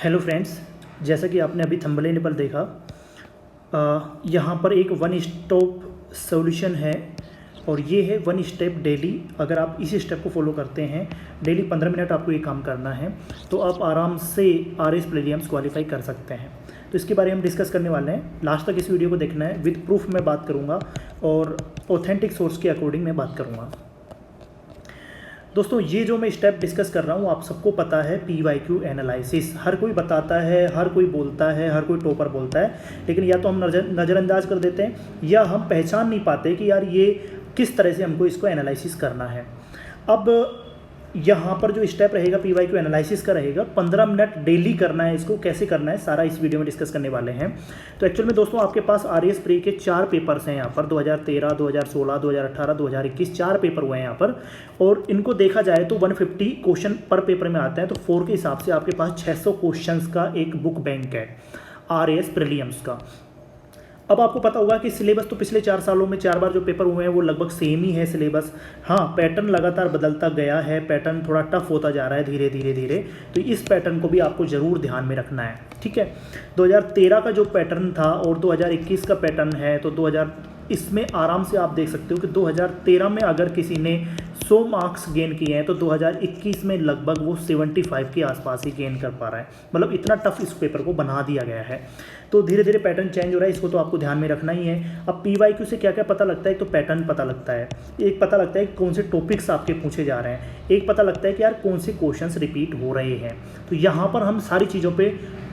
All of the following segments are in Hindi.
हेलो फ्रेंड्स, जैसा कि आपने अभी थंबनेल पर देखा, यहाँ पर एक वन स्टॉप सॉल्यूशन है और ये है वन स्टेप डेली। अगर आप इसी स्टेप को फॉलो करते हैं, डेली 15 मिनट आपको ये काम करना है, तो आप आराम से आरएस प्रीलिम्स क्वालिफाई कर सकते हैं। तो इसके बारे में हम डिस्कस करने वाले हैं। लास्ट तक इस वीडियो को देखना है। विद प्रूफ मैं बात करूँगा और ऑथेंटिक सोर्स के अकॉर्डिंग मैं बात करूँगा। दोस्तों, ये जो मैं स्टेप डिस्कस कर रहा हूँ, आप सबको पता है PYQ एनालिसिस। हर कोई बताता है, हर कोई बोलता है, हर कोई टॉपर बोलता है, लेकिन या तो हम नज़रअंदाज कर देते हैं या हम पहचान नहीं पाते कि यार ये किस तरह से हमको इसको एनालिसिस करना है। अब यहाँ पर जो स्टेप रहेगा PYQ एनालिसिस का रहेगा, 15 मिनट डेली करना है। इसको कैसे करना है सारा इस वीडियो में डिस्कस करने वाले हैं। तो एक्चुअल में दोस्तों, आपके पास आरएस प्री के 4 पेपर्स हैं यहाँ पर। 2013, 2016, 2018, 2021 4 पेपर हुए हैं यहाँ पर, और इनको देखा जाए तो 150 क्वेश्चन पर पेपर में आते हैं। तो 4 के हिसाब से आपके पास 600 क्वेश्चन का एक बुक बैंक है आरएस प्रीलिम्स का। अब आपको पता होगा कि सिलेबस तो पिछले 4 सालों में 4 बार जो पेपर हुए हैं वो लगभग सेम ही है सिलेबस। हाँ, पैटर्न लगातार बदलता गया है, पैटर्न थोड़ा टफ होता जा रहा है धीरे धीरे धीरे। तो इस पैटर्न को भी आपको ज़रूर ध्यान में रखना है, ठीक है। 2013 का जो पैटर्न था और 2021 का पैटर्न है, तो इसमें आराम से आप देख सकते हो कि 2013 में अगर किसी ने 100 मार्क्स गेन किए हैं तो 2021 में लगभग वो 75 के आसपास ही गेन कर पा रहा है। मतलब इतना टफ इस पेपर को बना दिया गया है। तो धीरे धीरे पैटर्न चेंज हो रहा है, इसको तो आपको ध्यान में रखना ही है। अब PYQ से क्या क्या पता लगता है? तो पैटर्न पता लगता है, एक पता लगता है कि कौन से टॉपिक्स आपके पूछे जा रहे हैं, एक पता लगता है कि यार कौन से क्वेश्चंस रिपीट हो रहे हैं। तो यहाँ पर हम सारी चीज़ों पे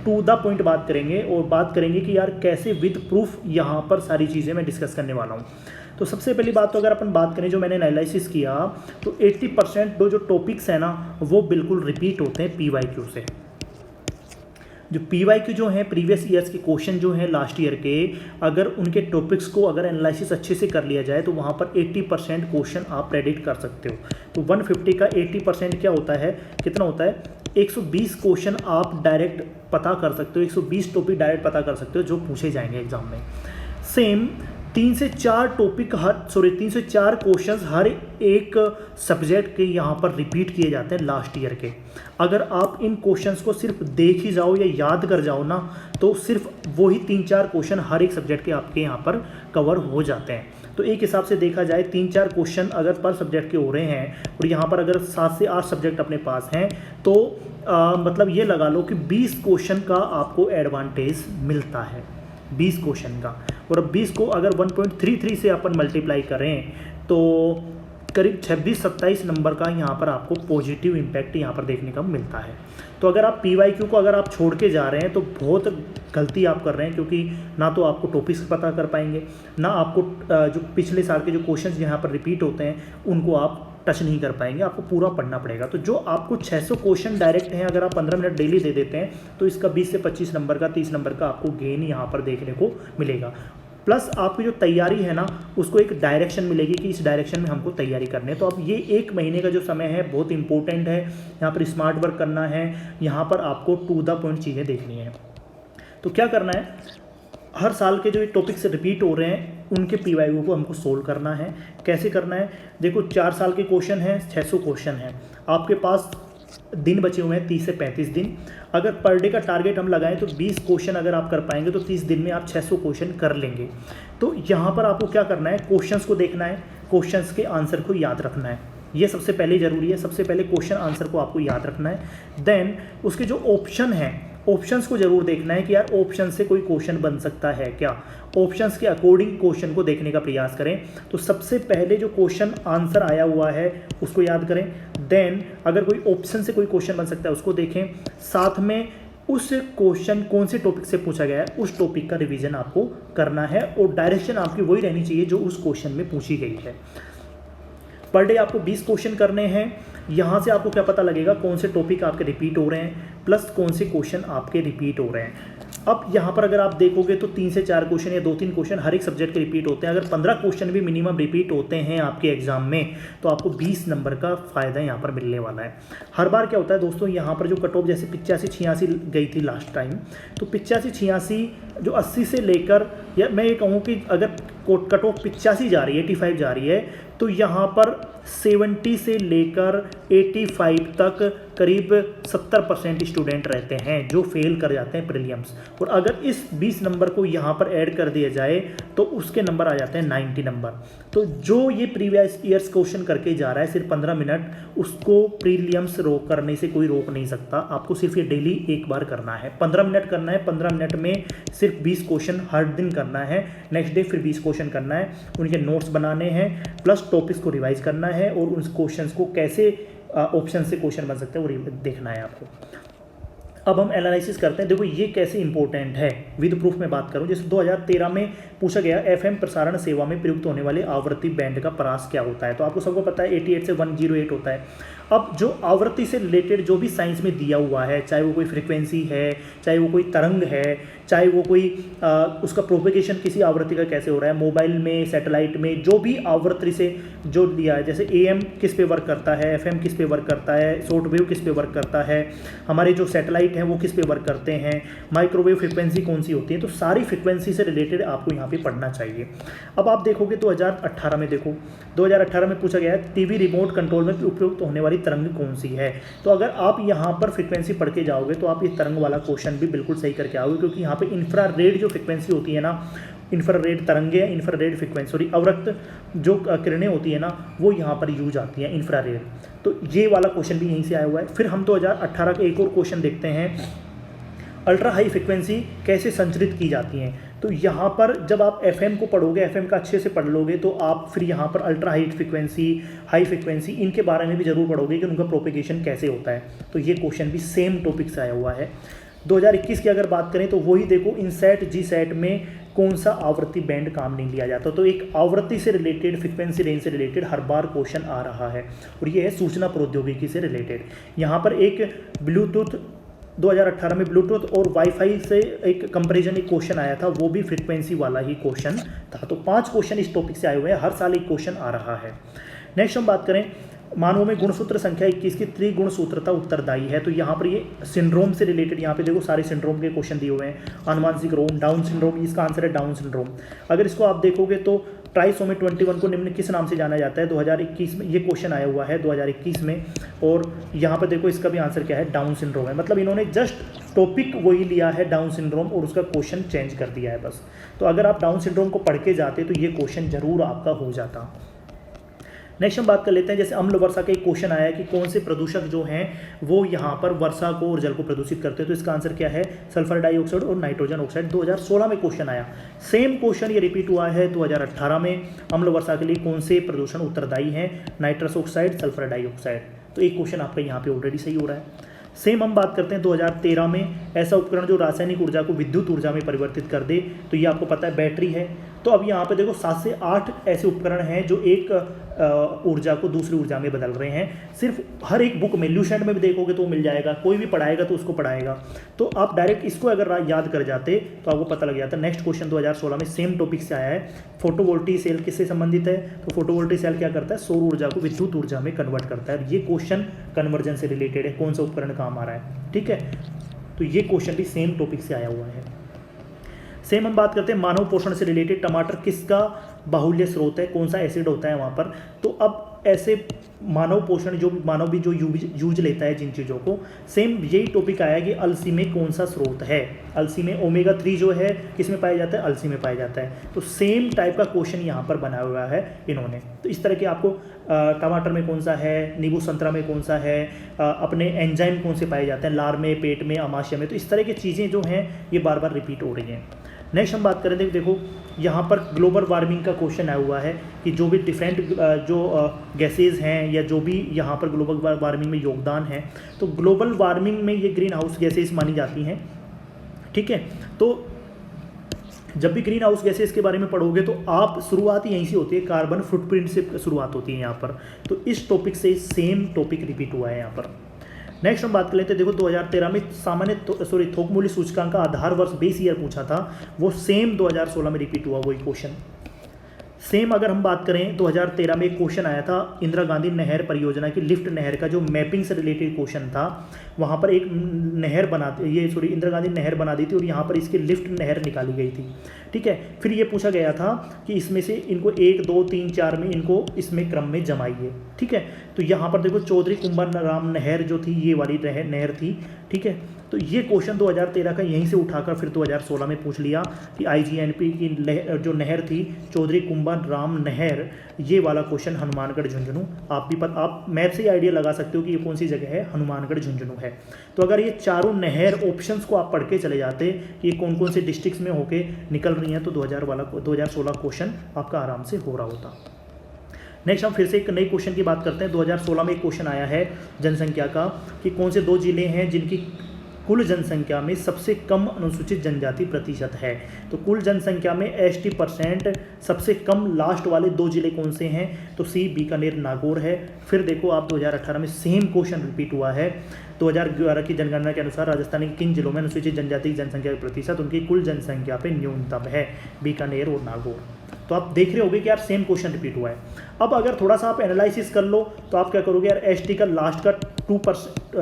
टू द पॉइंट बात करेंगे और बात करेंगे कि यार कैसे विद प्रूफ यहाँ पर सारी चीज़ें मैं डिस्कस करने वाला हूँ। तो सबसे पहली बात तो अगर अपन बात करें, जो मैंने एनालिसिस किया, तो 80% जो टॉपिक्स हैं ना, वो बिल्कुल रिपीट होते हैं PYQ से। जो PYQ जो है प्रीवियस ईयर्स के क्वेश्चन जो हैं लास्ट ईयर के, अगर उनके टॉपिक्स को अगर एनालिसिस अच्छे से कर लिया जाए तो वहाँ पर 80% क्वेश्चन आप प्रेडिक्ट कर सकते हो। तो 150 का 80% क्या होता है, कितना होता है? 120 क्वेश्चन आप डायरेक्ट पता कर सकते हो, 120 टॉपिक डायरेक्ट पता कर सकते हो जो पूछे जाएंगे एग्जाम में। सेम 3 से 4 क्वेश्चंस हर एक सब्जेक्ट के यहाँ पर रिपीट किए जाते हैं लास्ट ईयर के। अगर आप इन क्वेश्चंस को सिर्फ देख ही जाओ या याद कर जाओ ना, तो सिर्फ वही 3-4 क्वेश्चन हर एक सब्जेक्ट के आपके यहाँ पर कवर हो जाते हैं। तो एक हिसाब से देखा जाए 3-4 क्वेश्चन अगर पर सब्जेक्ट के हो रहे हैं और यहाँ पर अगर 7 से 8 सब्जेक्ट अपने पास हैं, तो मतलब ये लगा लो कि 20 क्वेश्चन का आपको एडवांटेज मिलता है, 20 क्वेश्चन का। और अब 20 को अगर 1.33 से अपन मल्टीप्लाई करें तो करीब 26-27 नंबर का यहाँ पर आपको पॉजिटिव इम्पैक्ट यहाँ पर देखने का मिलता है। तो अगर आप PYQ को अगर आप छोड़ के जा रहे हैं तो बहुत गलती आप कर रहे हैं, क्योंकि ना तो आपको टॉपिक्स पता कर पाएंगे, ना आपको जो पिछले साल के जो क्वेश्चंस यहाँ पर रिपीट होते हैं उनको आप टच नहीं कर पाएंगे, आपको पूरा पढ़ना पड़ेगा। तो जो आपको 600 क्वेश्चन डायरेक्ट हैं, अगर आप 15 मिनट डेली दे देते हैं तो इसका 20 से 25 नंबर का 30 नंबर का आपको गेन यहाँ पर देखने को मिलेगा। प्लस आपकी जो तैयारी है ना, उसको एक डायरेक्शन मिलेगी कि इस डायरेक्शन में हमको तैयारी करनी है। तो अब ये 1 महीने का जो समय है बहुत इंपॉर्टेंट है। यहाँ पर स्मार्ट वर्क करना है, यहाँ पर आपको टू द पॉइंट चीज़ें देखनी है। तो क्या करना है, हर साल के जो टॉपिक्स रिपीट हो रहे हैं उनके PYQ को हमको सोल्व करना है। कैसे करना है? देखो, 4 साल के क्वेश्चन हैं, 600 क्वेश्चन हैं, आपके पास दिन बचे हुए हैं 30 से 35 दिन। अगर पर डे का टारगेट हम लगाएं तो 20 क्वेश्चन अगर आप कर पाएंगे तो 30 दिन में आप 600 क्वेश्चन कर लेंगे। तो यहाँ पर आपको क्या करना है, क्वेश्चंस को देखना है, क्वेश्चंस के आंसर को याद रखना है। ये सबसे पहले ज़रूरी है। सबसे पहले क्वेश्चन आंसर को आपको याद रखना है। देन उसके जो ऑप्शन हैं, ऑप्शंस को जरूर देखना है कि यार ऑप्शन से कोई क्वेश्चन बन सकता है क्या। ऑप्शंस के अकॉर्डिंग क्वेश्चन को देखने का प्रयास करें। तो सबसे पहले जो क्वेश्चन आंसर आया हुआ है उसको याद करें। देन अगर कोई ऑप्शन से कोई क्वेश्चन बन सकता है उसको देखें, साथ में उस क्वेश्चन कौन से टॉपिक से पूछा गया है उस टॉपिक का रिवीजन आपको करना है, और डायरेक्शन आपकी वही रहनी चाहिए जो उस क्वेश्चन में पूछी गई है। पर डे आपको 20 क्वेश्चन करने हैं। यहाँ से आपको क्या पता लगेगा, कौन से टॉपिक आपके रिपीट हो रहे हैं प्लस कौन से क्वेश्चन आपके रिपीट हो रहे हैं। अब यहाँ पर अगर आप देखोगे तो 3 से 4 क्वेश्चन या 2-3 क्वेश्चन हर एक सब्जेक्ट के रिपीट होते हैं। अगर 15 क्वेश्चन भी मिनिमम रिपीट होते हैं आपके एग्जाम में तो आपको 20 नंबर का फ़ायदा यहाँ पर मिलने वाला है। हर बार क्या होता है दोस्तों, यहाँ पर जो कट ऑफ जैसे 85-86 गई थी लास्ट टाइम, तो 85-86 जो 80 से लेकर, या मैं ये कहूँ कि अगर कट ऑफ 85 जा रही है, 85 जा रही है, तो यहाँ पर 70 से लेकर 85 तक करीब 70% स्टूडेंट रहते हैं जो फेल कर जाते हैं प्रीलिम्स। और अगर इस 20 नंबर को यहाँ पर ऐड कर दिया जाए तो उसके नंबर आ जाते हैं 90 नंबर। तो जो ये प्रीवियस ईयर्स क्वेश्चन करके जा रहा है सिर्फ 15 मिनट, उसको प्रीलिम्स रोक करने से कोई रोक नहीं सकता। आपको सिर्फ ये डेली एक बार करना है, 15 मिनट करना है। 15 मिनट में सिर्फ 20 क्वेश्चन हर दिन करना है, नेक्स्ट डे फिर 20 क्वेश्चन करना है, उनके नोट्स बनाने हैं, प्लस टॉपिक्स को रिवाइज करना है, और उन क्वेश्चंस को कैसे ऑप्शन से क्वेश्चन बन सकते हैं वो देखना है आपको। अब हम एनालिसिस करते हैं। देखो ये कैसे इंपॉर्टेंट है, विद प्रूफ में बात करूं। जैसे 2013 में पूछा गया एफएम प्रसारण सेवा में प्रयुक्त होने वाले आवर्ती बैंड का परास क्या होता है, तो आपको सबको पता है 88 से 108 होता है। अब जो आवृत्ति से रिलेटेड जो भी साइंस में दिया हुआ है, चाहे वो कोई फ्रिक्वेंसी है, चाहे वो कोई तरंग है, चाहे वो कोई उसका प्रोपेगेशन किसी आवृत्ति का कैसे हो रहा है, मोबाइल में, सैटेलाइट में, जो भी आवृत्ति से जो दिया है, जैसे एएम किस पे वर्क करता है, एफएम किस पे वर्क करता है, शॉर्ट वेव किस पे वर्क करता है, हमारे जो सैटेलाइट हैं वो किस पे वर्क करते हैं, माइक्रोवेव फ्रिक्वेंसी कौन सी होती है, तो सारी फ्रिक्वेंसी से रिलेटेड आपको यहाँ पे पढ़ना चाहिए। अब आप देखोगे 2018 में, देखो 2018 में पूछा गया है टीवी रिमोट कंट्रोल में उपयुक्त होने वाली तरंग कौन सी है। तो अगर आप यहाँ पर फ्रिक्वेंसी पढ़ के जाओगे तो आप ये तरंग वाला क्वेश्चन भी बिल्कुल सही करके आओगे, क्योंकि यहाँ पे इंफ्रारेड जो फ्रिक्वेंसी होती है ना, इंफ्रारेड तरंगे, इंफ्रारेड फ्रिक्वेंसी, सॉरी अवरक्त जो किरणें होती है ना, वो यहाँ पर यूज आती हैं इंफ्रारेड। तो ये वाला क्वेश्चन भी यहीं से आया हुआ है। फिर हम 2018 का एक और क्वेश्चन देखते हैं, अल्ट्रा हाई फ्रिक्वेंसी कैसे संचरित की जाती हैं। तो यहाँ पर जब आप एफएम को पढ़ोगे, एफएम का अच्छे से पढ़ लोगे, तो आप फिर यहाँ पर अल्ट्रा हाई फ्रिक्वेंसी इनके बारे में भी जरूर पढ़ोगे कि उनका प्रोपेगेशन कैसे होता है। तो ये क्वेश्चन भी सेम टॉपिक से आया हुआ है। 2021 की अगर बात करें तो वही देखो, इनसेट जीसैट में कौन सा आवृत्ति बैंड काम नहीं लिया जाता। तो एक आवृत्ति से रिलेटेड, फ्रिक्वेंसी रेंज से रिलेटेड हर बार क्वेश्चन आ रहा है, और ये है सूचना प्रौद्योगिकी से रिलेटेड। यहाँ पर एक ब्लूटूथ 2018 में ब्लूटूथ और वाईफाई से एक कंपैरिजन एक क्वेश्चन आया था, वो भी फ्रिक्वेंसी वाला ही क्वेश्चन था। तो 5 क्वेश्चन इस टॉपिक से आए हुए हैं, हर साल एक क्वेश्चन आ रहा है। नेक्स्ट हम बात करें, मानव में गुणसूत्र संख्या 21 की त्रिगुण सूत्रता उत्तरदायी है। तो यहाँ पर ये सिंड्रोम से रिलेटेड, यहाँ पे देखो सारे सिंड्रोम के क्वेश्चन दिए हुए हैं। अनुवांशिक रोग, डाउन सिंड्रोम, इसका आंसर है डाउन सिंड्रोम। अगर इसको आप देखोगे तो ट्राइसोमी 21 को निम्न किस नाम से जाना जाता है, 2021 में ये क्वेश्चन आया हुआ है 2021 में। और यहाँ पर देखो इसका भी आंसर क्या है, डाउन सिंड्रोम है। मतलब इन्होंने जस्ट टॉपिक वही लिया है डाउन सिंड्रोम और उसका क्वेश्चन चेंज कर दिया है बस। तो अगर आप डाउन सिंड्रोम को पढ़ के जाते तो ये क्वेश्चन जरूर आपका हो जाता। नेक्स्ट हम बात कर लेते हैं, जैसे अम्ल वर्षा का एक क्वेश्चन आया है कि कौन से प्रदूषक जो हैं वो यहाँ पर वर्षा को और जल को प्रदूषित करते हैं। तो इसका आंसर क्या है, सल्फर डाइऑक्साइड और नाइट्रोजन ऑक्साइड। 2016 में क्वेश्चन आया, सेम क्वेश्चन ये रिपीट हुआ है 2018 में। अम्ल वर्षा के लिए कौन से प्रदूषण उत्तरदायी हैं, नाइट्रस ऑक्साइड, सल्फर डाइऑक्साइड। तो एक क्वेश्चन आपका यहाँ पे ऑलरेडी सही हो रहा है। सेम हम बात करते हैं 2013 में, ऐसा उपकरण जो रासायनिक ऊर्जा को विद्युत ऊर्जा में परिवर्तित कर दे। तो ये आपको पता है बैटरी है। तो अब यहाँ पे देखो 7 से 8 ऐसे उपकरण हैं जो एक ऊर्जा को दूसरी ऊर्जा में बदल रहे हैं। सिर्फ हर एक बुक में, ल्यूसेंट में भी देखोगे तो मिल जाएगा, कोई भी पढ़ाएगा तो उसको पढ़ाएगा। तो आप डायरेक्ट इसको अगर याद कर जाते तो आपको पता लग जाता। नेक्स्ट क्वेश्चन 2016 में सेम टॉपिक से आया है, फोटोवोल्टिक सेल किससे संबंधित है। तो फोटोवोल्टिक सेल क्या करता है, सौर ऊर्जा को विद्युत ऊर्जा में कन्वर्ट करता है। ये क्वेश्चन कन्वर्जन से रिलेटेड है, कौन सा उपकरण काम आ रहा है, ठीक है। तो ये क्वेश्चन भी सेम टॉपिक से आया हुआ है। सेम हम बात करते हैं मानव पोषण से रिलेटेड, टमाटर किसका बाहुल्य स्रोत है, कौन सा एसिड होता है वहाँ पर। तो अब ऐसे मानव पोषण जो मानव भी जो यूज लेता है जिन चीज़ों को, सेम यही टॉपिक आया कि अलसी में कौन सा स्रोत है। अलसी में ओमेगा 3 जो है किस में पाया जाता है, अलसी में पाया जाता है। तो सेम टाइप का क्वेश्चन यहाँ पर बनाया हुआ है इन्होंने। तो इस तरह के आपको टमाटर में कौन सा है, नींबू संतरा में कौन सा है, अपने एंजाइम कौन से पाए जाते हैं, लार में, पेट में, अमाशय में। तो इस तरह की चीज़ें जो हैं ये बार बार रिपीट हो रही हैं। नेक्स्ट हम बात करें, देखो यहाँ पर ग्लोबल वार्मिंग का क्वेश्चन आया हुआ है कि जो भी डिफरेंट जो गैसेज हैं या जो भी यहाँ पर ग्लोबल वार्मिंग में योगदान है, तो ग्लोबल वार्मिंग में ये ग्रीन हाउस गैसेज मानी जाती हैं, ठीक है। तो जब भी ग्रीन हाउस गैसेज के बारे में पढ़ोगे तो आप शुरुआत यहीं से होती है, कार्बन फुटप्रिंट से शुरुआत होती है यहाँ पर। तो इस टॉपिक से सेम टॉपिक रिपीट हुआ है यहाँ पर। नेक्स्ट हम बात कर लेते हैं, देखो 2013 में सामान्य थोक मूल्य सूचकांक का आधार वर्ष बेस ईयर पूछा था, वो सेम 2016 में रिपीट हुआ वही क्वेश्चन। सेम अगर हम बात करें 2013 में एक क्वेश्चन आया था इंदिरा गांधी नहर परियोजना की, लिफ्ट नहर का जो मैपिंग से रिलेटेड क्वेश्चन था। वहाँ पर एक नहर इंदिरा गांधी नहर बना दी थी और यहाँ पर इसकी लिफ्ट नहर निकाली गई थी। ठीक है, फिर ये पूछा गया था कि इसमें से इनको 1, 2, 3, 4 में इनको इसमें क्रम में जमाइए। ठीक है, तो यहाँ पर देखो चौधरी कुंभराम नहर जो थी ये वाली नहर थी। ठीक है, तो ये क्वेश्चन 2013 का यहीं से उठाकर फिर 2016 में पूछ लिया कि IGNP की जो नहर थी चौधरी कुंभराम नहर, ये वाला क्वेश्चन हनुमानगढ़ झुंझुनू। आप मैप से ही आइडिया लगा सकते हो कि ये कौन सी जगह है, हनुमानगढ़ झुंझुनू है। तो अगर ये चारों नहर ऑप्शंस को आप पढ़ के चले जाते कि ये कौन कौन से डिस्ट्रिक्ट्स में होके निकल रही हैं, तो 2016 क्वेश्चन आपका आराम से हो रहा होता। नेक्स्ट हम फिर से एक नई क्वेश्चन की बात करते हैं। 2016 में एक क्वेश्चन आया है जनसंख्या का कि कौन से 2 जिले हैं जिनकी कुल जनसंख्या में सबसे कम अनुसूचित जनजाति प्रतिशत है। तो कुल जनसंख्या में ST% सबसे कम लास्ट वाले 2 जिले कौन से हैं, तो C बीकानेर नागौर है। फिर देखो आप 2018 में सेम क्वेश्चन रिपीट हुआ है। 2011 की जनगणना के अनुसार राजस्थान के किन जिलों में अनुसूचित जनजाति की जनसंख्या का प्रतिशत उनकी कुल जनसंख्या पे न्यूनतम है, बीकानेर और नागौर। तो आप देख रहे होगे कि यार सेम क्वेश्चन रिपीट हुआ है। अब अगर थोड़ा सा आप एनालिसिस कर लो तो आप क्या करोगे यार, ST का लास्ट का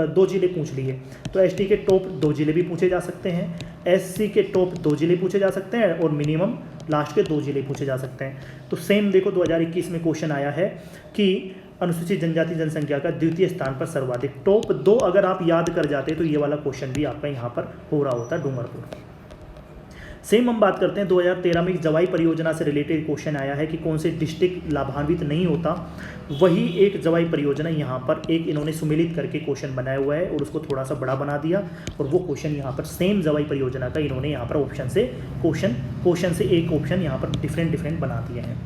2 जिले पूछ लिए तो ST के टॉप 2 जिले भी पूछे जा सकते हैं, SC के टॉप 2 जिले पूछे जा सकते हैं और मिनिमम लास्ट के 2 जिले पूछे जा सकते हैं। तो सेम देखो 2021 में क्वेश्चन आया है कि अनुसूचित जनजाति जनसंख्या का द्वितीय स्थान पर सर्वाधिक, टॉप 2 अगर आप याद कर जाते तो ये वाला क्वेश्चन भी आपका यहाँ पर हो रहा होता डूंगरपुर। सेम हम बात करते हैं 2013 में जवाई परियोजना से रिलेटेड क्वेश्चन आया है कि कौन से डिस्ट्रिक्ट लाभान्वित नहीं होता। वही एक जवाई परियोजना यहाँ पर एक इन्होंने सुमेलित करके क्वेश्चन बनाया हुआ है और उसको थोड़ा सा बड़ा बना दिया और वो क्वेश्चन यहाँ पर सेम जवाई परियोजना का इन्होंने यहाँ पर ऑप्शन से एक ऑप्शन यहाँ पर डिफरेंट बना दिए हैं।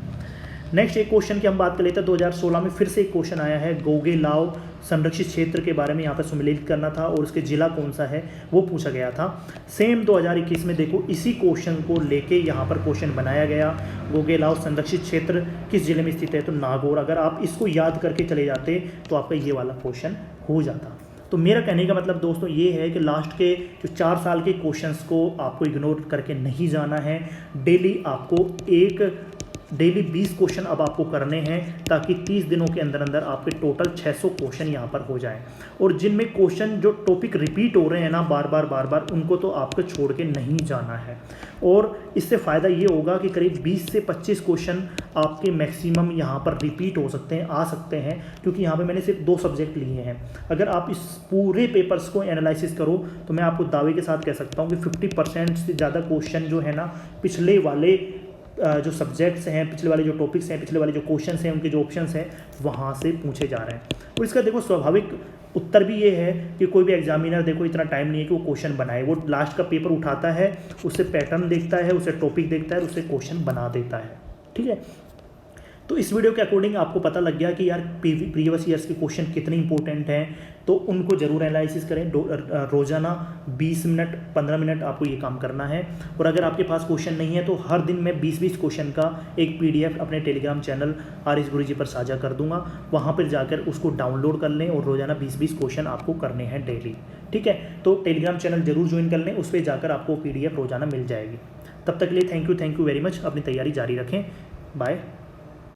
नेक्स्ट एक क्वेश्चन की हम बात कर लेते हैं। 2016 में फिर से एक क्वेश्चन आया है गोगेलाव संरक्षित क्षेत्र के बारे में, यहाँ पर सुमेलित करना था और उसके जिला कौन सा है वो पूछा गया था। सेम 2021 में देखो इसी क्वेश्चन को लेके यहाँ पर क्वेश्चन बनाया गया। गोगेलाव संरक्षित क्षेत्र किस जिले में स्थित है, तो नागौर। अगर आप इसको याद करके चले जाते तो आपका ये वाला क्वेश्चन हो जाता। तो मेरा कहने का मतलब दोस्तों ये है कि लास्ट के जो 4 साल के क्वेश्चंस को आपको इग्नोर करके नहीं जाना है। डेली 20 क्वेश्चन अब आपको करने हैं ताकि 30 दिनों के अंदर अंदर आपके टोटल 600 क्वेश्चन यहाँ पर हो जाएं। और जिनमें क्वेश्चन जो टॉपिक रिपीट हो रहे हैं ना बार बार उनको तो आपको छोड़ के नहीं जाना है। और इससे फ़ायदा ये होगा कि करीब 20 से 25 क्वेश्चन आपके मैक्सिमम यहाँ पर रिपीट हो सकते हैं, आ सकते हैं, क्योंकि यहाँ पे मैंने सिर्फ 2 सब्जेक्ट लिए हैं। अगर आप इस पूरे पेपर्स को एनालिसिस करो तो मैं आपको दावे के साथ कह सकता हूँ कि 50% से ज़्यादा क्वेश्चन जो है ना पिछले वाले जो सब्जेक्ट्स हैं, पिछले वाले जो टॉपिक्स हैं, पिछले वाले जो क्वेश्चंस हैं, उनके जो ऑप्शंस हैं वहाँ से पूछे जा रहे हैं। और इसका देखो स्वाभाविक उत्तर भी ये है कि कोई भी एग्जामिनर देखो इतना टाइम नहीं है कि वो क्वेश्चन बनाए। वो लास्ट का पेपर उठाता है, उससे पैटर्न देखता है, उससे टॉपिक देखता है, उससे क्वेश्चन बना देता है। ठीक है, तो इस वीडियो के अकॉर्डिंग आपको पता लग गया कि यार प्रीवियस ईयर्स के क्वेश्चन कितने इंपॉर्टेंट हैं, तो उनको ज़रूर एनालिसिस करें। रोज़ाना 20 मिनट 15 मिनट आपको ये काम करना है। और अगर आपके पास क्वेश्चन नहीं है तो हर दिन मैं 20-20 क्वेश्चन का एक PDF अपने टेलीग्राम चैनल RS गुरुजी पर साझा कर दूंगा। वहाँ पर जाकर उसको डाउनलोड कर लें और रोज़ाना 20-20 क्वेश्चन आपको करने हैं डेली। ठीक है, तो टेलीग्राम चैनल जरूर ज्वाइन कर लें, उस पर जाकर आपको PDF रोज़ाना मिल जाएगी। तब तक के लिए थैंक यू वेरी मच। अपनी तैयारी जारी रखें। बाय।